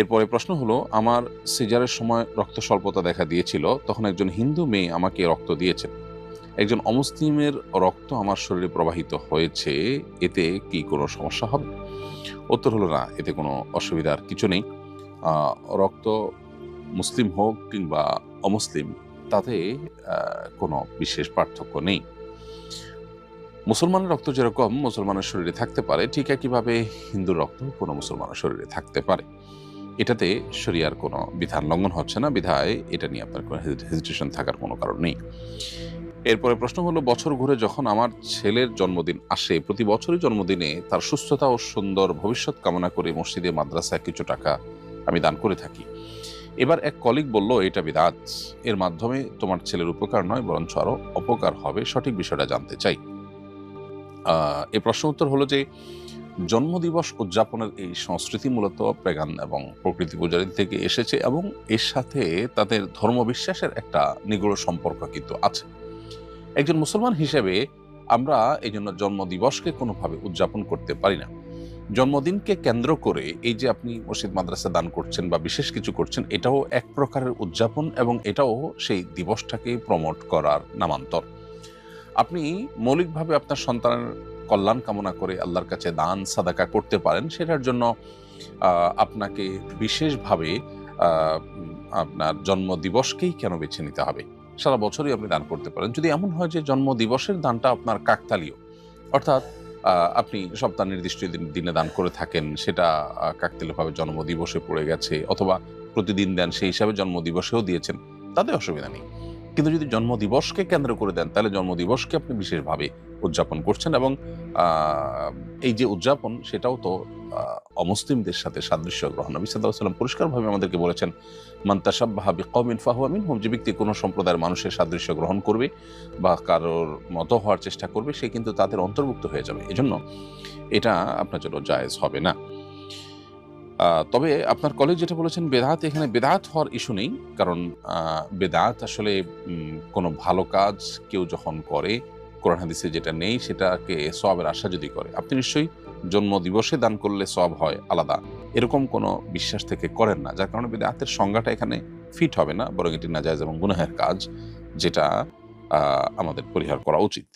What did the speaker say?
এরপরে প্রশ্ন হলো, আমার সিজারের সময় রক্ত স্বল্পতা দেখা দিয়েছিল। তখন একজন হিন্দু মেয়ে আমাকে রক্ত দিয়েছেন। একজন অমুসলিমের রক্ত আমার শরীরে প্রবাহিত হয়েছে। এতে কি কোনো সমস্যা হবে? উত্তর হলো না, এতে কোনো অসুবিধার কিছু নেই। আ রক্ত মুসলিম হোক কিংবা অমুসলিম, তাতে আ কোনো বিশেষ পার্থক্য নেই। মুসলমানের রক্ত যেরকম মুসলমানের শরীরে থাকতে পারে, ঠিক একইভাবে হিন্দুর রক্ত কোনো মুসলমানের শরীরে থাকতে পারে। এটাতে শরিয়ার কোনো বিধান লঙ্ঘন হচ্ছে না, বিধায় এটা নিয়ে আপনার কোনো হেজিটেশন থাকার কোনো কারণ নেই। এরপরে প্রশ্ন হলো, বছর ঘুরে যখন আমার ছেলের জন্মদিন আসে, প্রতি বছরই জন্মদিনে তার সুস্থতা ও সুন্দর ভবিষ্যৎ কামনা করে মসজিদে মাদ্রাসায় কিছু টাকা আমি দান করে থাকি। এবার এক কলিগ বলল, এটা বিদআত। এর মাধ্যমে তোমার ছেলের উপকার নয় বরঞ্চ আরো অপকার হবে। সঠিক বিষয়টা জানতে চাই। এই প্রশ্ন উত্তর হলো যে, জন্মদিবস উদযাপনের এই সংস্কৃতি মূলত পেগান এবং প্রকৃতি পূজারী থেকে এসেছে এবং এর সাথে তাদের ধর্মবিশ্বাসের একটা নিগূঢ় সম্পর্ক কিন্তু আছে। একজন মুসলমান হিসেবে আমরা এই জন্য জন্মদিবসকে কোনোভাবে উদযাপন করতে পারি না। জন্মদিনকে কেন্দ্র করে এই যে আপনি মসজিদ মাদ্রাসা দান করছেন বা বিশেষ কিছু করছেন, এটাও এক প্রকারের উদযাপন এবং এটাও সেই দিবসটাকে প্রমোট করার নামান্তর। আপনি মৌলিকভাবে আপনার সন্তানের কল্যাণ কামনা করে আল্লাহর কাছে দান সাদাকা করতে পারেন। সেটার জন্য আপনাকে বিশেষভাবে আ আপনার জন্মদিবসকেই কেন বেছে নিতে হবে? সারা বছরই আপনি দান করতে পারেন। যদি এমন হয় যে জন্মদিবসের দানটা আপনার কাকতালীয়, অর্থাৎ আপনি সপ্তাহ নির্দিষ্ট দিনে দান করে থাকেন, সেটা কাকতালীয়ভাবে জন্মদিবসে পড়ে গেছে, অথবা প্রতিদিন দেন সেই হিসাবে জন্মদিবসেও দিয়েছেন, তাতে অসুবিধা নেই। কিন্তু যদি জন্মদিবসকে কেন্দ্র করে দেন, তাহলে জন্মদিবসকে আপনি বিশেষভাবে উদযাপন করছেন এবং আ এই যে উদযাপন, সেটাও তো অমুসলিমদের সাথে সাদৃশ্য গ্রহণ। নবী সাল্লাল্লাহু আলাইহি ওয়াসাল্লাম পরিষ্কারভাবে আমাদেরকে বলেছেন, মান তাশাব্বাহা বিকওমিন ফাহুয়া মিনহুম, যে ব্যক্তি কোনো সম্প্রদায়ের মানুষের সাদৃশ্য গ্রহণ করবে বা কারোর মতো হওয়ার চেষ্টা করবে, সে কিন্তু তাদের অন্তর্ভুক্ত হয়ে যাবে। এজন্য এটা আপনার জন্য জায়েজ হবে না। তবে আপনার কলিগ যেটা বলেছেন বেদাত, এখানে বেদাত হওয়ার ইস্যু নেই। কারণ বেদাত আসলে কোনো ভালো কাজ কেউ যখন করে, কোরআন হাদিসে যেটা নেই সেটাকে সওয়াবের আশা যদি করে, আপনি নিশ্চয়ই জন্মদিবসে দান করলে সওয়াব হয় আলাদা, এরকম কোনো বিশ্বাস থেকে করেন না। যার কারণে বেদাতের সংজ্ঞাটা এখানে ফিট হবে না, বরং এটি নাজায়েজ এবং গুনাহের কাজ, যেটা আমাদের পরিহার করা উচিত।